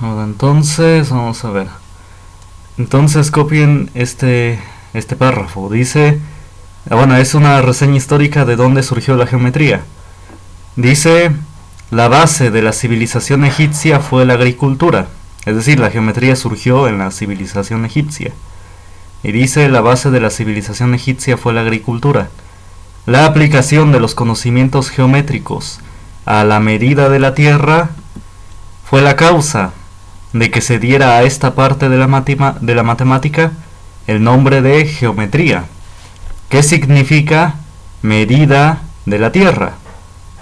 Ahora, entonces, vamos a ver. Entonces copien este párrafo. Dice, bueno, es una reseña histórica de dónde surgió la geometría. Dice, la base de la civilización egipcia fue la agricultura. Es decir, la geometría surgió en la civilización egipcia. Y dice, la base de la civilización egipcia fue la agricultura. La aplicación de los conocimientos geométricos a la medida de la tierra fue la causa de que se diera a esta parte de la matemática el nombre de geometría, que significa medida de la tierra.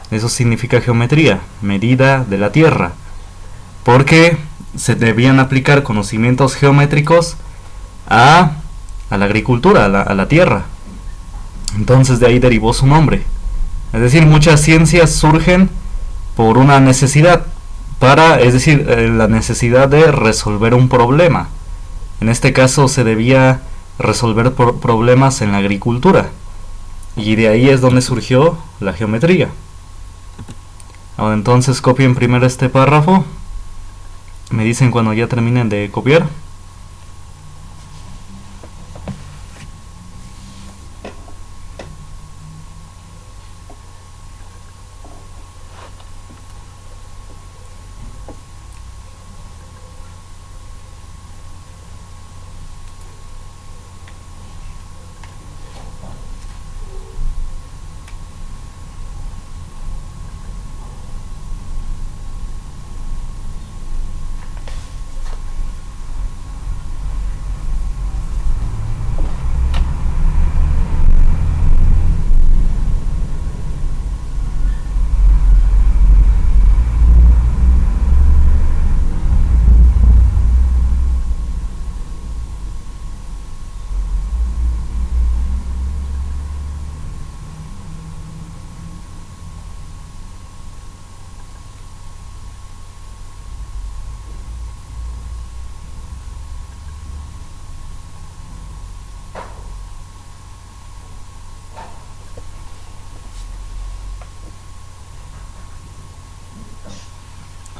Eso significa geometría, medida de la tierra, porque se debían aplicar conocimientos geométricos a la agricultura, a la tierra. Entonces de ahí derivó su nombre. Es decir, muchas ciencias surgen por una necesidad, es decir, la necesidad de resolver un problema. En este caso se debía resolver problemas en la agricultura, y de ahí es donde surgió la geometría. Ahora entonces copien primero este párrafo, me dicen cuando ya terminen de copiar.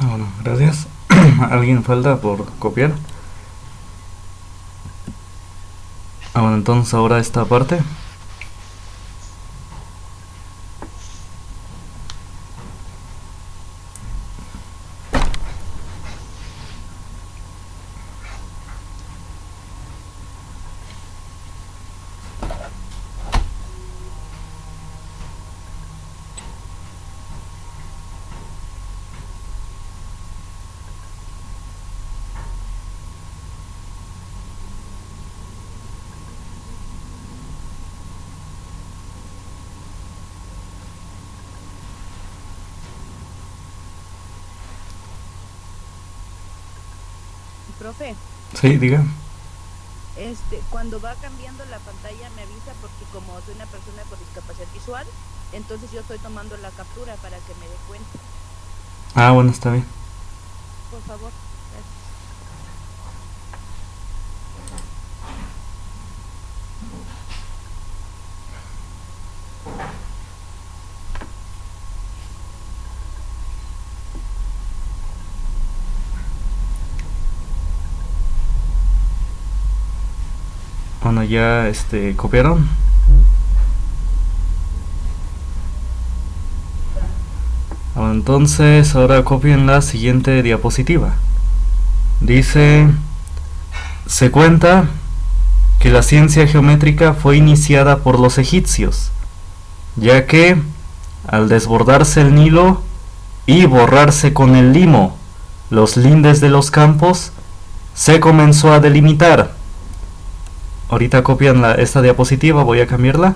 Bueno, gracias. ¿Alguien falta por copiar? Bueno, entonces ahora esta parte. Profe, Sí, diga. cuando va cambiando la pantalla me avisa porque como soy una persona con discapacidad visual, entonces yo estoy tomando la captura para que me dé cuenta. Bueno, está bien. Por favor, gracias. Bueno, ya copiaron. Bueno, entonces ahora copien la siguiente diapositiva. Dice, se cuenta que la ciencia geométrica fue iniciada por los egipcios, ya que al desbordarse el Nilo y borrarse con el limo los lindes de los campos, se comenzó a delimitar. Ahorita copian esta diapositiva, voy a cambiarla.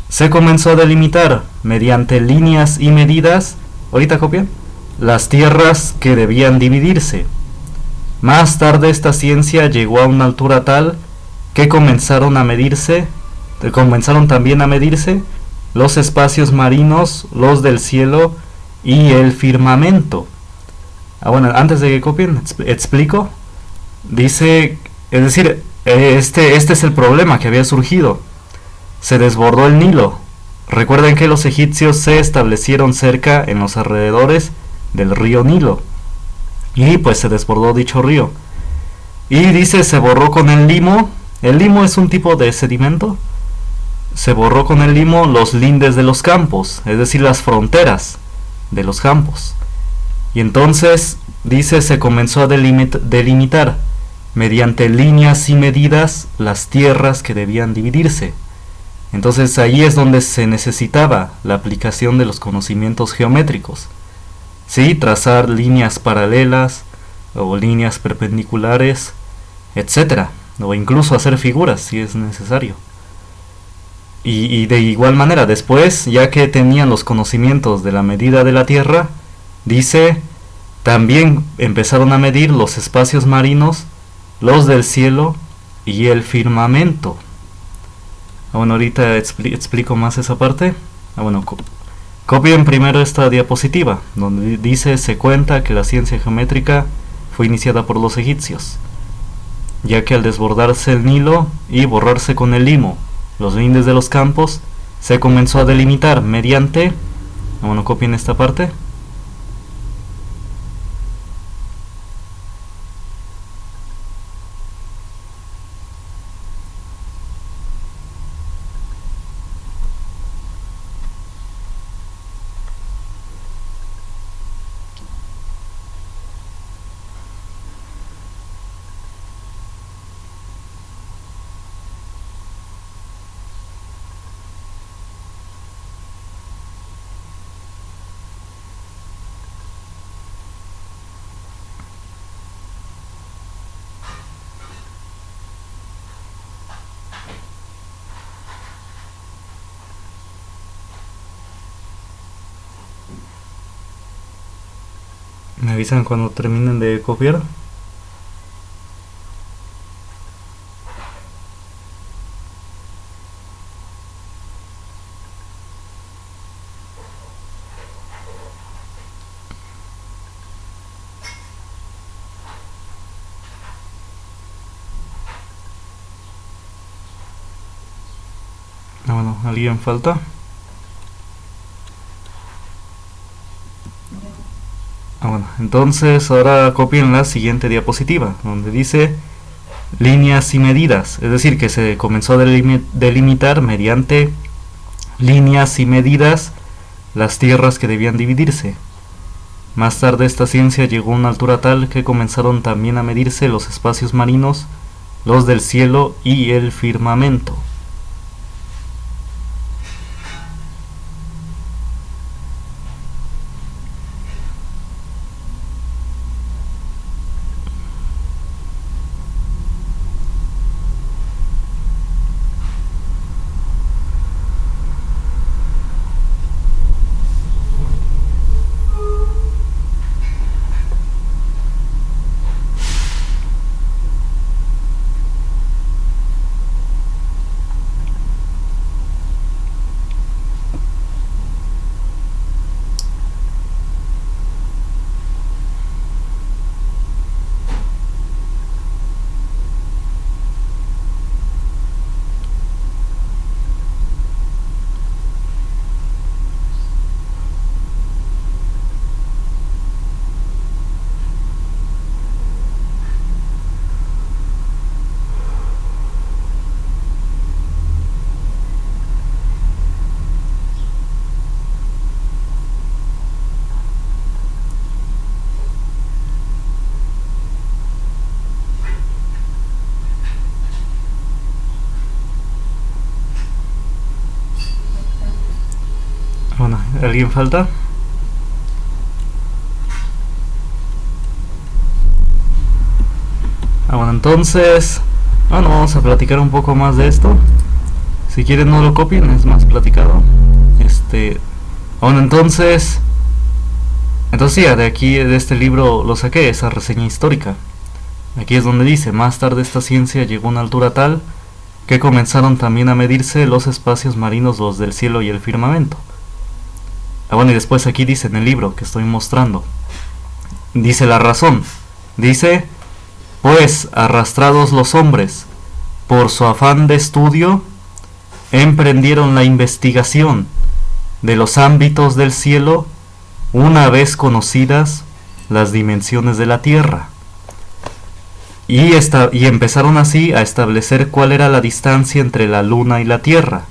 Se comenzó a delimitar mediante líneas y medidas, ahorita copian, las tierras que debían dividirse. Más tarde esta ciencia llegó a una altura tal que comenzaron también a medirse los espacios marinos, los del cielo y el firmamento. Bueno, antes de que copien, explico. Dice, es decir, este es el problema que había surgido. Se desbordó el Nilo. Recuerden que los egipcios se establecieron cerca en los alrededores del río Nilo. y pues se desbordó dicho río. Y dice, se borró con el limo. El limo es un tipo de sedimento. Se borró con el limo los lindes de los campos, es decir, las fronteras de los campos. Y entonces, dice, se comenzó a delimitar mediante líneas y medidas las tierras que debían dividirse. Entonces ahí es donde se necesitaba la aplicación de los conocimientos geométricos. Sí, trazar líneas paralelas o líneas perpendiculares, etcétera, o incluso hacer figuras si es necesario. Y de igual manera, después, ya que tenían los conocimientos de la medida de la tierra, dice, también empezaron a medir los espacios marinos, los del cielo y el firmamento. Bueno, ahorita explico más esa parte. Bueno, copien primero esta diapositiva, donde dice, se cuenta que la ciencia geométrica fue iniciada por los egipcios, ya que al desbordarse el Nilo y borrarse con el limo los lindes de los campos, se comenzó a delimitar mediante... Bueno, copien esta parte. Me avisan cuando terminen de copiar. Bueno, ¿alguien falta? Bueno, entonces ahora copien la siguiente diapositiva, donde dice líneas y medidas, es decir, que se comenzó a delimitar mediante líneas y medidas las tierras que debían dividirse. Más tarde esta ciencia llegó a una altura tal que comenzaron también a medirse los espacios marinos, los del cielo y el firmamento. Bueno, ¿alguien falta? Bueno, entonces, bueno, vamos a platicar un poco más de esto. Si quieren no lo copien, es más platicado. Bueno, entonces sí, de aquí, de este libro lo saqué, esa reseña histórica. Aquí es donde dice, más tarde esta ciencia llegó a una altura tal que comenzaron también a medirse los espacios marinos, los del cielo y el firmamento. Bueno, y después aquí dice en el libro que estoy mostrando, dice la razón, dice, pues arrastrados los hombres por su afán de estudio, emprendieron la investigación de los ámbitos del cielo, una vez conocidas, las dimensiones de la Tierra. Y empezaron así a establecer cuál era la distancia entre la Luna y la Tierra,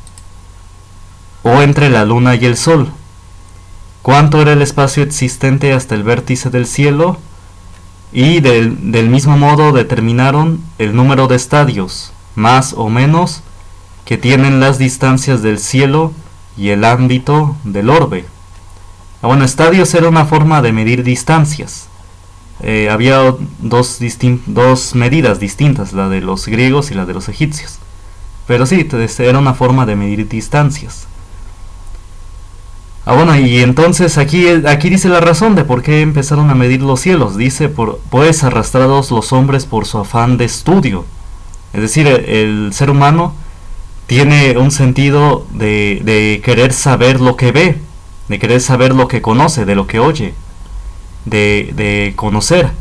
o entre la Luna y el Sol. Cuánto era el espacio existente hasta el vértice del cielo, y del mismo modo determinaron el número de estadios, más o menos, que tienen las distancias del cielo y el ámbito del orbe. Bueno, estadios era una forma de medir distancias. Había dos medidas distintas, la de los griegos y la de los egipcios. Pero sí, era una forma de medir distancias. Bueno, y entonces aquí dice la razón de por qué empezaron a medir los cielos. Dice, pues arrastrados los hombres por su afán de estudio. Es decir, el ser humano tiene un sentido de querer saber lo que ve, de querer saber lo que conoce, de lo que oye, de conocer.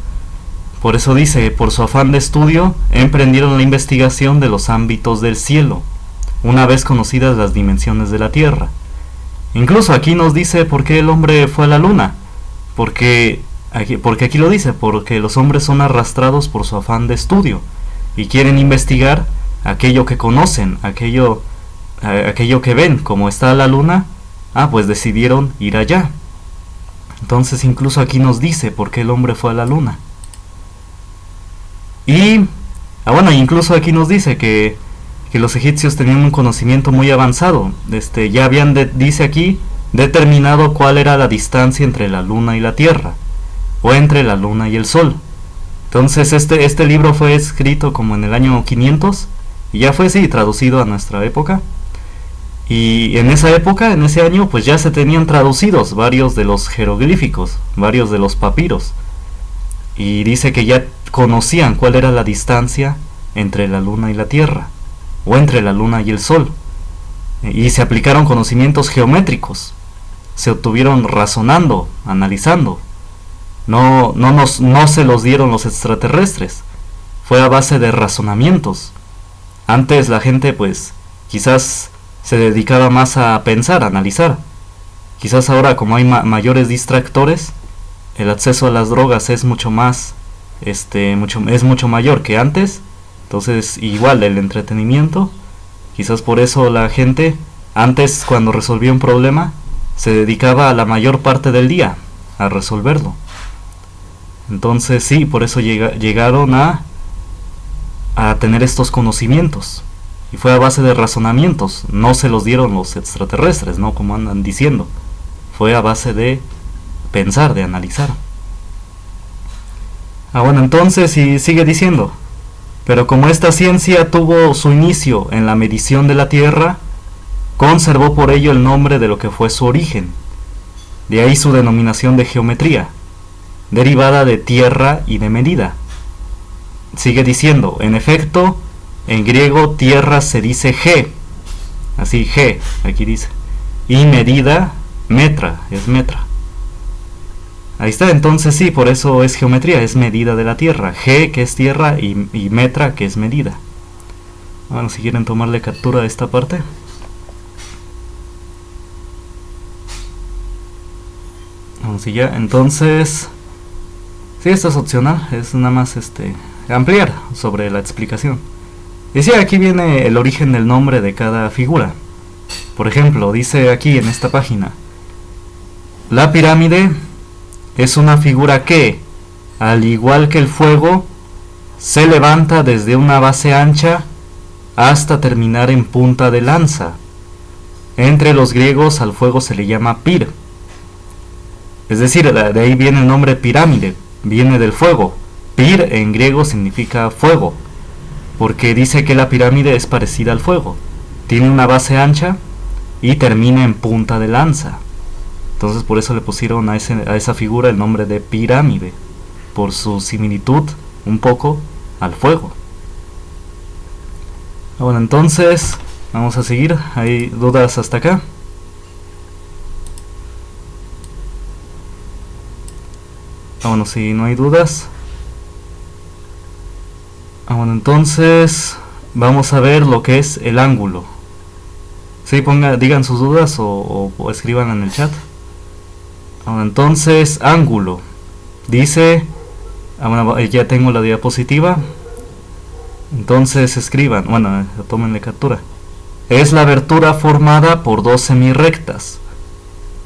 Por eso dice, por su afán de estudio, emprendieron la investigación de los ámbitos del cielo, una vez conocidas las dimensiones de la Tierra. Incluso aquí nos dice por qué el hombre fue a la luna, porque aquí lo dice, porque los hombres son arrastrados por su afán de estudio y quieren investigar aquello que conocen, aquello que ven. Como está la luna, pues decidieron ir allá. Entonces incluso aquí nos dice por qué el hombre fue a la luna. Y bueno, incluso aquí nos dice que los egipcios tenían un conocimiento muy avanzado. Ya habían, dice aquí, determinado cuál era la distancia entre la luna y la Tierra, o entre la luna y el sol. Entonces este libro fue escrito como en el año 500, y ya fue traducido a nuestra época. Y en esa época, en ese año, pues ya se tenían traducidos varios de los jeroglíficos, varios de los papiros. Y dice que ya conocían cuál era la distancia entre la luna y la Tierra, o entre la luna y el sol. Y se aplicaron conocimientos geométricos, se obtuvieron razonando, analizando. No se los dieron los extraterrestres, fue a base de razonamientos. Antes la gente pues quizás se dedicaba más a pensar, a analizar. Quizás ahora, como hay mayores distractores, el acceso a las drogas es mucho más, es mucho mayor que antes. Entonces igual el entretenimiento, quizás por eso la gente antes, cuando resolvía un problema, se dedicaba a la mayor parte del día a resolverlo. Entonces sí, por eso llegaron a tener estos conocimientos. Y fue a base de razonamientos, no se los dieron los extraterrestres, no como andan diciendo. Fue a base de pensar, de analizar. Bueno, entonces, y sigue diciendo, pero como esta ciencia tuvo su inicio en la medición de la Tierra, conservó por ello el nombre de lo que fue su origen. De ahí su denominación de geometría, derivada de tierra y de medida. Sigue diciendo, en efecto, en griego tierra se dice G, así G, aquí dice, y medida, metra, es metra. Ahí está, entonces sí, por eso es geometría, es medida de la Tierra. G, que es tierra, y metra, que es medida. Bueno, si quieren tomarle captura a esta parte. Vamos ya, entonces... Sí, esto es opcional, es nada más ampliar sobre la explicación. Y sí, aquí viene el origen del nombre de cada figura. Por ejemplo, dice aquí en esta página, la pirámide es una figura que, al igual que el fuego, se levanta desde una base ancha hasta terminar en punta de lanza. Entre los griegos al fuego se le llama pir. Es decir, de ahí viene el nombre pirámide, viene del fuego. Pir en griego significa fuego, porque dice que la pirámide es parecida al fuego. Tiene una base ancha y termina en punta de lanza. Entonces por eso le pusieron a esa figura el nombre de pirámide, por su similitud un poco al fuego. Bueno, entonces vamos a seguir. ¿Hay dudas hasta acá? Bueno, si no hay dudas. Bueno, entonces vamos a ver lo que es el ángulo. Sí, digan sus dudas o escriban en el chat. Bueno, entonces, ángulo. Dice, bueno, ya tengo la diapositiva. Entonces escriban, bueno, tómenle captura. Es la abertura formada por dos semirrectas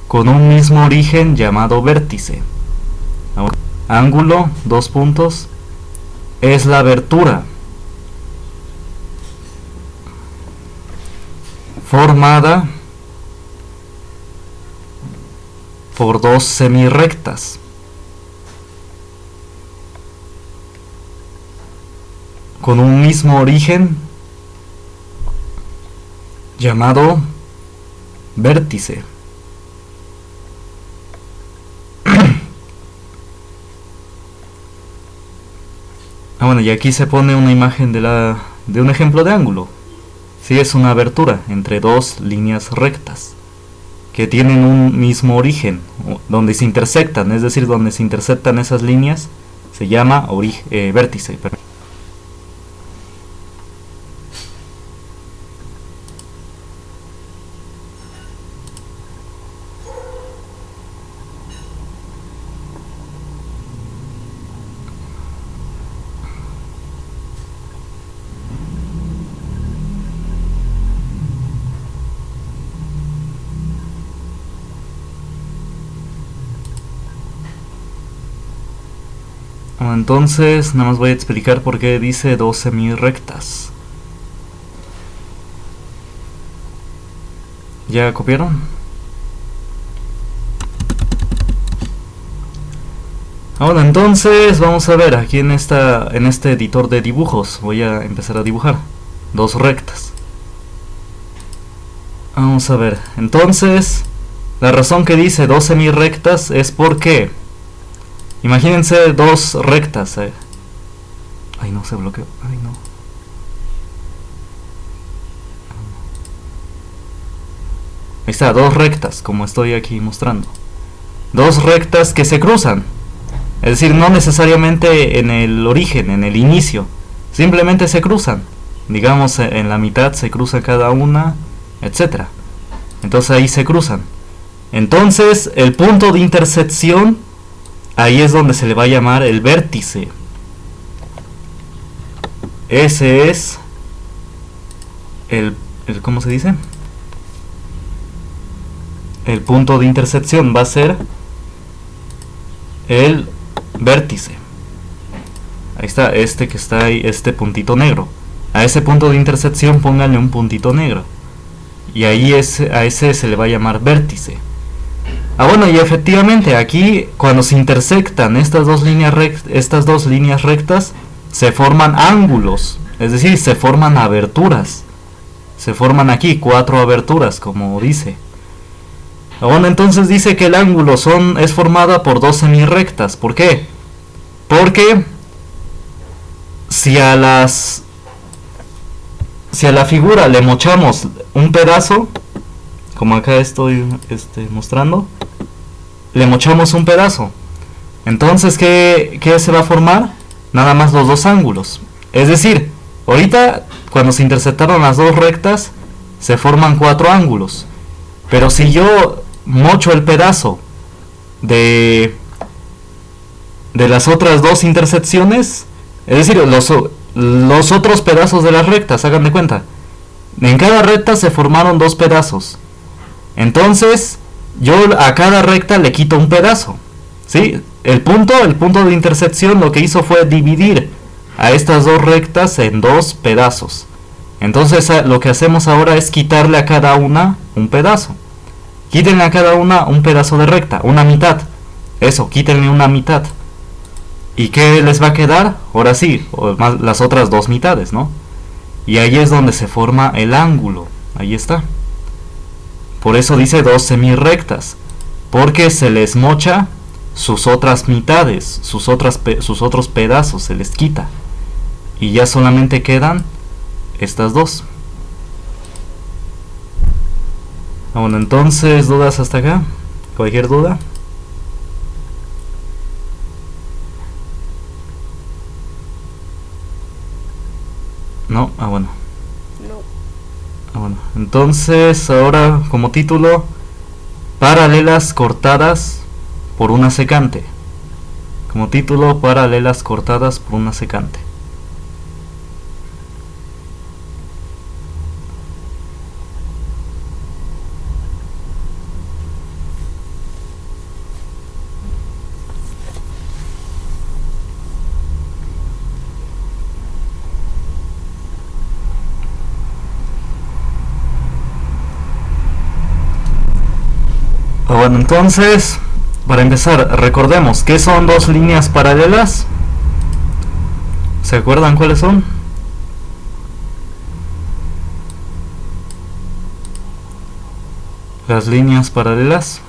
con un mismo origen llamado vértice. Ángulo, dos puntos, es la abertura formada por dos semirrectas con un mismo origen llamado vértice. Bueno, y aquí se pone una imagen de un ejemplo de ángulo. Sí, es una abertura entre dos líneas rectas que tienen un mismo origen, donde se intersectan, es decir, donde se intersectan esas líneas, se llama vértice. Entonces, nada más voy a explicar por qué dice dos semirrectas. ¿Ya copiaron? Ahora entonces vamos a ver aquí en este editor de dibujos. Voy a empezar a dibujar dos rectas. Vamos a ver. Entonces, la razón que dice dos semirrectas es porque imagínense dos rectas. Ay, no, se bloqueó. Ay, no. Ahí está, dos rectas, como estoy aquí mostrando. Dos rectas que se cruzan. Es decir, no necesariamente en el origen, en el inicio. Simplemente se cruzan. Digamos, en la mitad se cruza cada una, etc. Entonces ahí se cruzan. Entonces, el punto de intersección, ahí es donde se le va a llamar el vértice. Ese es el ¿cómo se dice? El punto de intersección va a ser el vértice. Ahí está, que está ahí, este puntito negro. A ese punto de intersección pónganle un puntito negro. Y ahí a ese se le va a llamar vértice. Bueno, y efectivamente aquí cuando se intersectan estas dos líneas rectas se forman ángulos, es decir, se forman aberturas. Se forman aquí 4 aberturas, como dice. Bueno, entonces dice que el ángulo es formada por dos semirrectas. ¿Por qué? Porque si a la figura le mochamos un pedazo, como acá estoy mostrando, le mochamos un pedazo. Entonces, ¿qué se va a formar? Nada más los dos ángulos. Es decir, ahorita cuando se intersectaron las dos rectas, se forman 4 ángulos. Pero si yo mocho el pedazo de las otras dos intersecciones, es decir, los otros pedazos de las rectas, hagan de cuenta, en cada recta se formaron 2 pedazos. Entonces yo a cada recta le quito un pedazo, ¿sí? El punto de intersección lo que hizo fue dividir a estas dos rectas en 2 pedazos. Entonces lo que hacemos ahora es quitarle a cada una un pedazo. Quítenle a cada una un pedazo de recta, una mitad. Eso, quítenle una mitad. ¿Y qué les va a quedar? Ahora sí, las otras 2 mitades, ¿no? Y ahí es donde se forma el ángulo. Ahí está. Por eso dice dos semirrectas. Porque se les mocha sus otras mitades, sus otros pedazos, se les quita. Y ya solamente quedan estas dos. Bueno, entonces, ¿dudas hasta acá? ¿Cualquier duda? No, bueno. No. Bueno, entonces ahora como título, paralelas cortadas por una secante. Como título, paralelas cortadas por una secante. Bueno, entonces, para empezar, recordemos que son dos líneas paralelas. ¿Se acuerdan cuáles son? Las líneas paralelas.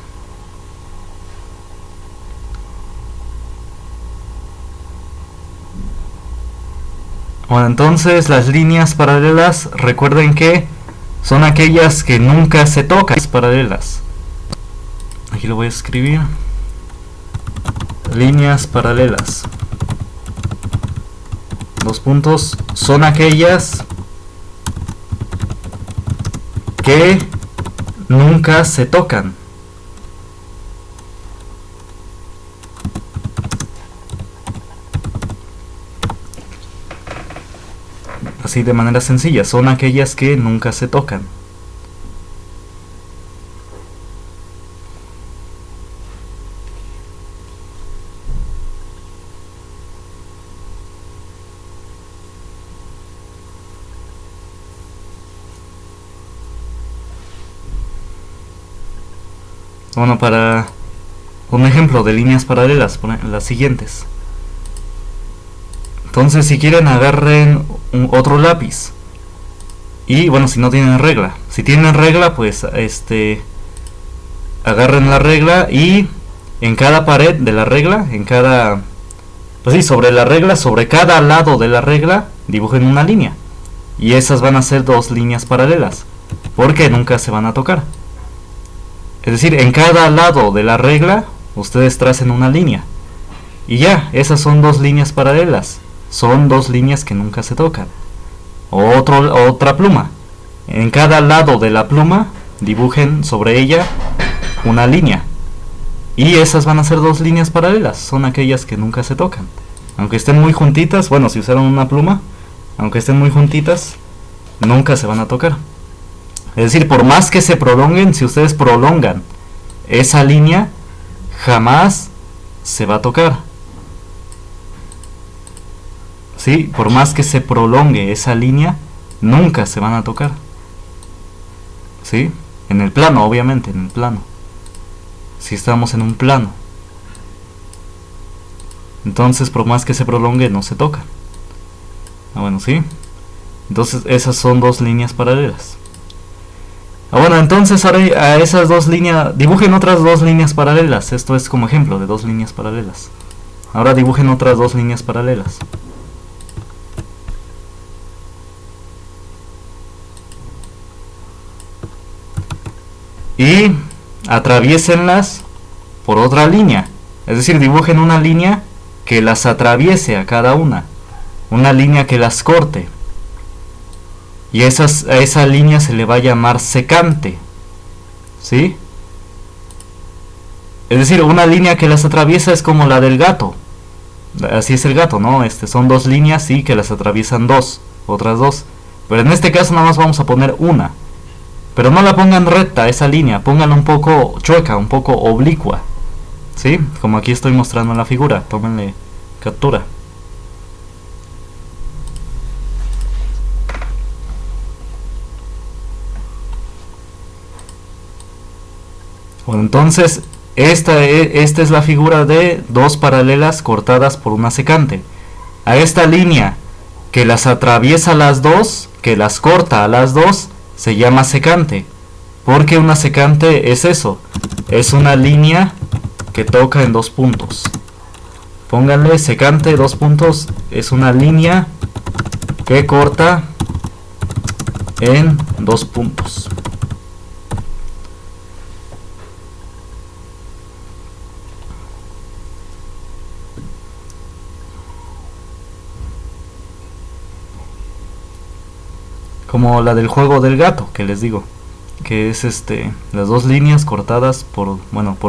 Bueno, entonces las líneas paralelas, recuerden que son aquellas que nunca se tocan. Paralelas. Aquí lo voy a escribir. Líneas paralelas. Dos puntos. Son aquellas que nunca se tocan. Así de manera sencilla. Son aquellas que nunca se tocan. Bueno, para un ejemplo de líneas paralelas, las siguientes. Entonces, si quieren, agarren otro lápiz. Y bueno, si no tienen regla. Si tienen regla, pues agarren la regla y en cada pared de la regla, pues sí, sobre la regla, sobre cada lado de la regla, dibujen una línea. Y esas van a ser dos líneas paralelas, porque nunca se van a tocar. Es decir, en cada lado de la regla ustedes tracen una línea. Y ya, esas son dos líneas paralelas. Son dos líneas que nunca se tocan. Otra pluma. En cada lado de la pluma dibujen sobre ella una línea. Y esas van a ser dos líneas paralelas. Son aquellas que nunca se tocan. Aunque estén muy juntitas, bueno, si usaron una pluma, aunque estén muy juntitas, nunca se van a tocar. Es decir, por más que se prolonguen, si ustedes prolongan esa línea, jamás se va a tocar. ¿Sí? Por más que se prolongue esa línea, nunca se van a tocar. ¿Sí? En el plano, obviamente, en el plano. Si estamos en un plano. Entonces, por más que se prolongue, no se toca. Bueno, ¿sí? Entonces, esas son dos líneas paralelas. Bueno, entonces ahora a esas dos líneas, dibujen otras dos líneas paralelas. Esto es como ejemplo de dos líneas paralelas. Ahora dibujen otras dos líneas paralelas. Y atraviésenlas por otra línea. Es decir, dibujen una línea que las atraviese a cada una. Una línea que las corte. Y a esa línea se le va a llamar secante. ¿Sí? Es decir, una línea que las atraviesa es como la del gato. Así es el gato, ¿no? Son dos líneas, sí, que las atraviesan otras dos. Pero en este caso nada más vamos a poner una. Pero no la pongan recta esa línea, pónganla un poco chueca, un poco oblicua. ¿Sí? Como aquí estoy mostrando en la figura, tómenle captura. Bueno, entonces esta es la figura de dos paralelas cortadas por una secante. A esta línea que las atraviesa las dos, que las corta a las dos, se llama secante. Porque una secante es eso, es una línea que toca en dos puntos. Pónganle secante, dos puntos, es una línea que corta en dos puntos. Como la del juego del gato, que les digo, que es las dos líneas cortadas por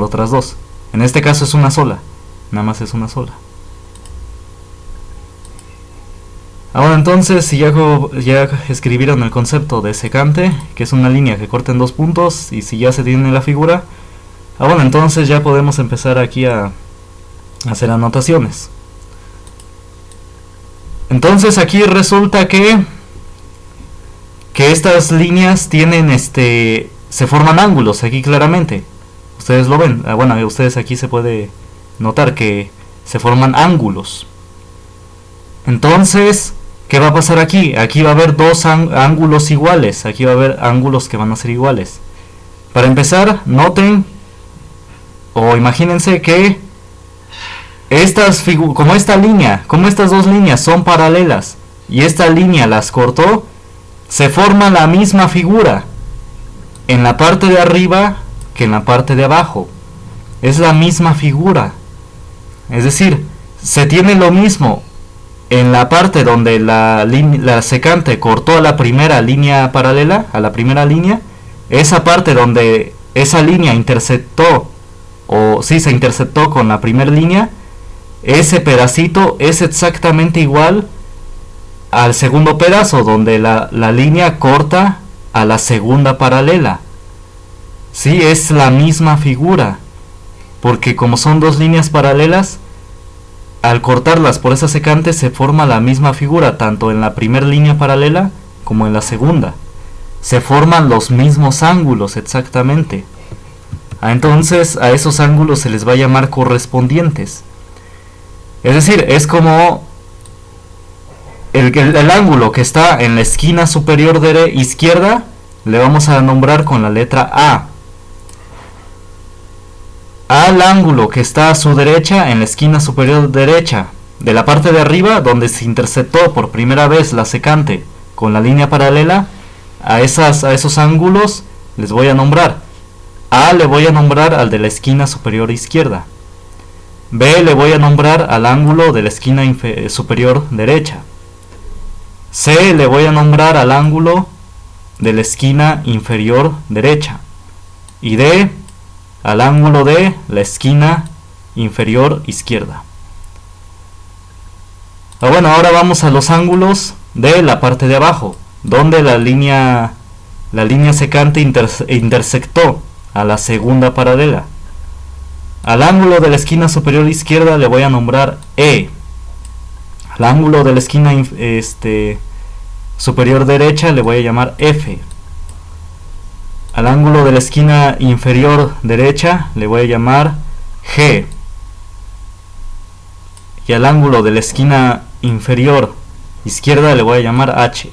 otras dos. En este caso es una sola. nada más es una sola. Ahora entonces, si ya escribieron el concepto de secante, que es una línea que corta en dos puntos, y si ya se tiene la figura, bueno, entonces ya podemos empezar aquí a hacer anotaciones. Entonces aquí resulta que estas líneas tienen se forman ángulos aquí claramente. Ustedes lo ven. Bueno, ustedes aquí se puede notar que se forman ángulos. Entonces, ¿qué va a pasar aquí? Aquí va a haber dos ángulos iguales. Aquí va a haber ángulos que van a ser iguales. Para empezar, noten o imagínense que como estas dos líneas son paralelas y esta línea las cortó, se forma la misma figura en la parte de arriba que en la parte de abajo. Es la misma figura. Es decir, se tiene lo mismo en la parte donde la secante cortó a la primera línea paralela, a la primera línea. Esa parte donde esa línea interceptó, se interceptó con la primera línea, ese pedacito es exactamente igual al segundo pedazo donde la línea corta a la segunda paralela. Sí, es la misma figura, porque como son dos líneas paralelas, al cortarlas por esa secante se forma la misma figura tanto en la primera línea paralela como en la segunda. Se forman los mismos ángulos exactamente. Entonces a esos ángulos se les va a llamar correspondientes. Es decir, es como el ángulo que está en la esquina superior izquierda, le vamos a nombrar con la letra A. Al ángulo que está a su derecha, en la esquina superior derecha, de la parte de arriba, donde se interceptó por primera vez la secante con la línea paralela, a esos ángulos les voy a nombrar. A le voy a nombrar al de la esquina superior izquierda. B le voy a nombrar al ángulo de la esquina superior derecha. C le voy a nombrar al ángulo de la esquina inferior derecha. Y D al ángulo de la esquina inferior izquierda. Bueno, ahora vamos a los ángulos de la parte de abajo, donde la línea secante intersectó a la segunda paralela. Al ángulo de la esquina superior izquierda le voy a nombrar E. Al ángulo de la esquina superior derecha le voy a llamar F. Al ángulo de la esquina inferior derecha le voy a llamar G. Y al ángulo de la esquina inferior izquierda le voy a llamar H.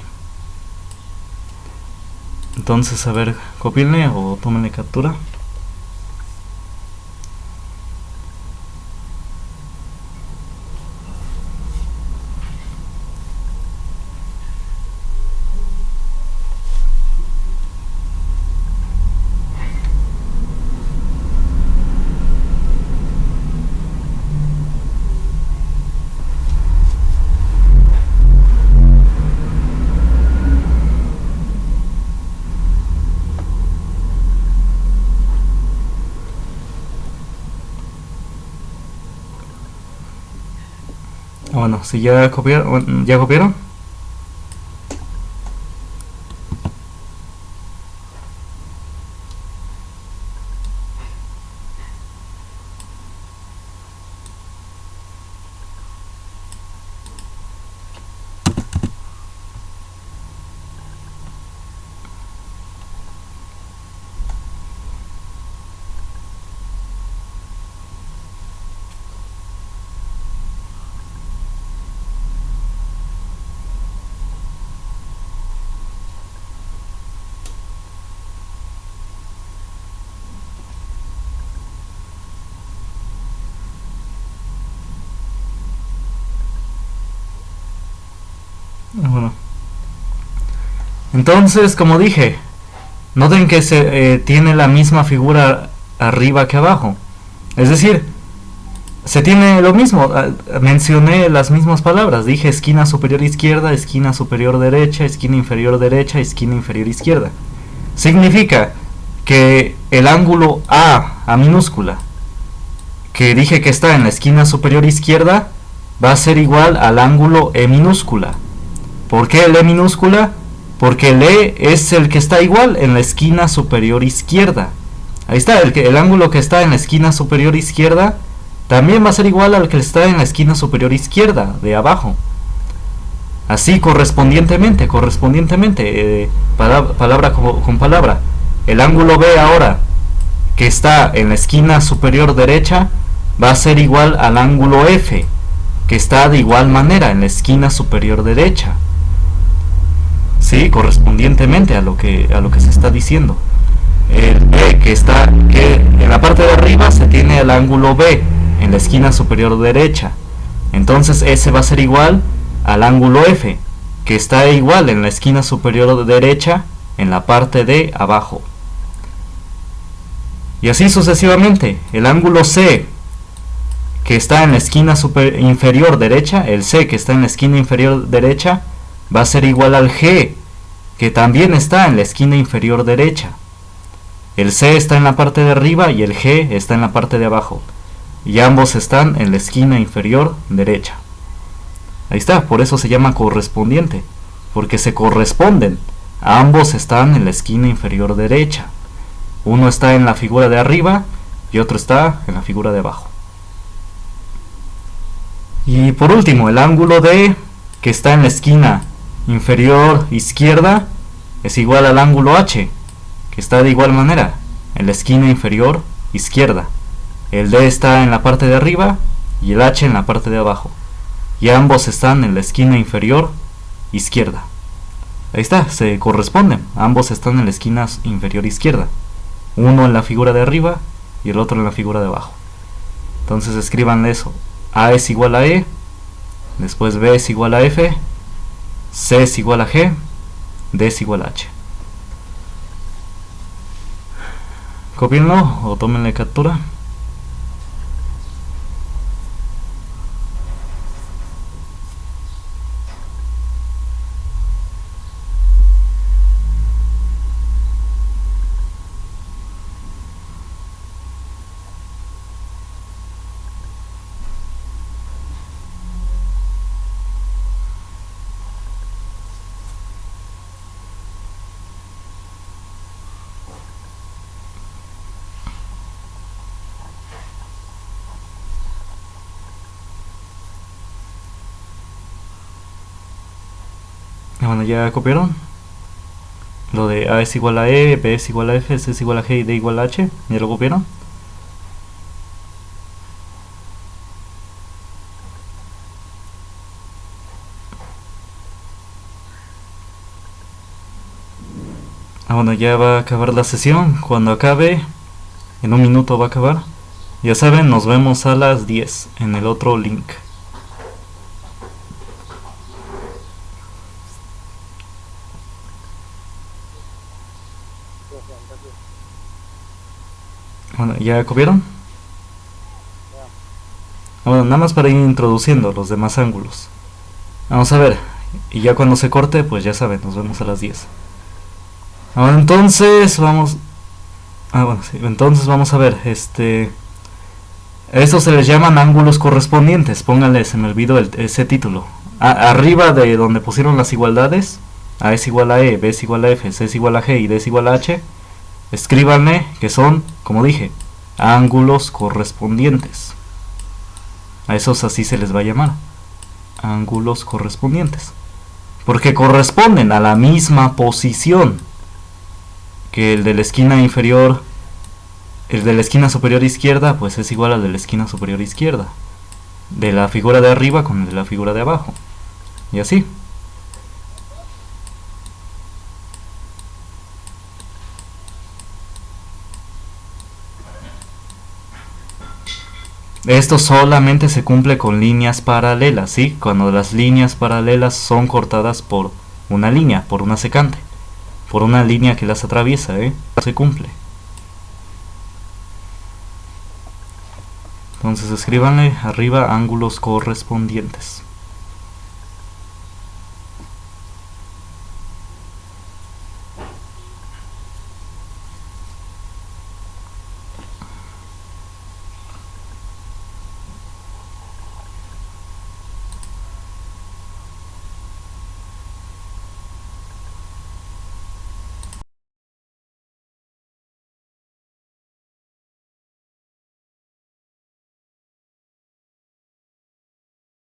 Entonces, a ver, copíenle o tómenle captura. Bueno, si ya copiaron, ¿ya copiaron? Bueno, entonces, como dije, noten que se tiene la misma figura arriba que abajo. Es decir, se tiene lo mismo. Mencioné las mismas palabras. Dije esquina superior izquierda, esquina superior derecha, esquina inferior izquierda. Significa que el ángulo A minúscula, que dije que está en la esquina superior izquierda va a ser igual al ángulo E minúscula. ¿Por qué el E minúscula? Porque el E es el que está igual en la esquina superior izquierda. Ahí está, el ángulo que está en la esquina superior izquierda también va a ser igual al que está en la esquina superior izquierda de abajo. Así correspondientemente, palabra con palabra. El ángulo B ahora, que está en la esquina superior derecha, va a ser igual al ángulo F, que está de igual manera en la esquina superior derecha. Sí, correspondientemente a lo que se está diciendo. El B que en la parte de arriba se tiene el ángulo B en la esquina superior derecha. Entonces ese va a ser igual al ángulo F, que está igual en la esquina superior derecha en la parte de abajo. Y así sucesivamente. El ángulo C, que está en la esquina inferior derecha, el C que está en la esquina inferior derecha, va a ser igual al G, que también está en la esquina inferior derecha. El C está en la parte de arriba y el G está en la parte de abajo, y ambos están en la esquina inferior derecha. Ahí está, por eso se llama correspondiente, porque se corresponden. Ambos están en la esquina inferior derecha. Uno está en la figura de arriba y otro está en la figura de abajo. Y por último, el ángulo D, que está en la esquina inferior izquierda, es igual al ángulo H, que está de igual manera en la esquina inferior izquierda. El D está en la parte de arriba y el H en la parte de abajo, y ambos están en la esquina inferior izquierda. Ahí está, se corresponden. Ambos están en la esquina inferior izquierda, uno en la figura de arriba y el otro en la figura de abajo. Entonces escriban eso: A es igual a E, después B es igual a F, C es igual a G, D es igual a H. Copienlo o tómenle captura. Bueno, ya copiaron lo de A es igual a E, B es igual a F, C es igual a G y D igual a H. ¿Ya lo copiaron? Bueno, ya va a acabar la sesión. Cuando acabe, en un minuto va a acabar. Ya saben, nos vemos a las 10 en el otro link. Bueno, ¿ya copiaron? Bueno, nada más para ir introduciendo los demás ángulos. Vamos a ver. Y ya cuando se corte, pues ya saben, nos vemos a las 10. Ahora entonces vamos... bueno, sí, entonces vamos a ver, estos se les llaman ángulos correspondientes. Pónganle, se me olvidó ese título. Arriba de donde pusieron las igualdades, A es igual a E, B es igual a F, C es igual a G y D es igual a H, escríbanle que son, como dije, ángulos correspondientes. A esos así se les va a llamar, ángulos correspondientes, porque corresponden a la misma posición que el de la esquina inferior. El de la esquina superior izquierda pues es igual al de la esquina superior izquierda, de la figura de arriba con el de la figura de abajo, y así. Esto solamente se cumple con líneas paralelas, ¿sí? Cuando las líneas paralelas son cortadas por una línea, por una secante, por una línea que las atraviesa, se cumple. Entonces escríbanle arriba ángulos correspondientes.